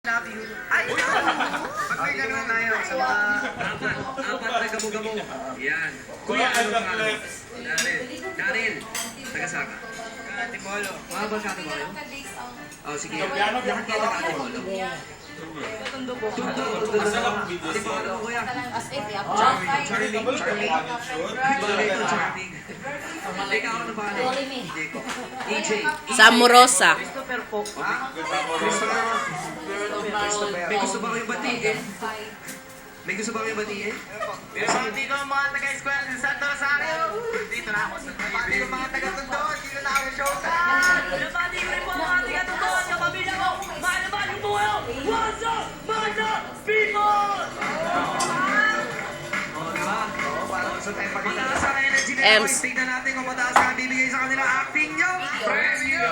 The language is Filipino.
Love you. Ay, pag may ganun tayo sa mga... Apat na gamo-gamo. Yan. Kuya, ano ka left? Daryl, taga-saka. Antipolo. Mga barkada ba kayo? Oh, sige. Piano, Lahat kayo taga-Antipolo. Tundo po. Antipolo, kuya. As if, yeah. Charming. Bagay ko, charming. Ikaw, ano ba? Hindi ko. EJ. Samorosa. Christopher po. Christopher. May gusto ba kayong batiin? May gusto ba kayong batiin? Pati ko mga taga-eskwela sa Santo Rosario. Dito na ako sa pati ko mga taga-Tondo. Dito na ako showtime. Pinabati ko rin po ang mga tiga-tutuan sa pamilya ko. Mahalaman yung buhay ko. What's up, mga people? So tayo pag Mataas ang energy nila. Ems. Tignan natin kung mataas ang bibigay sa kanila acting nyo. Press you!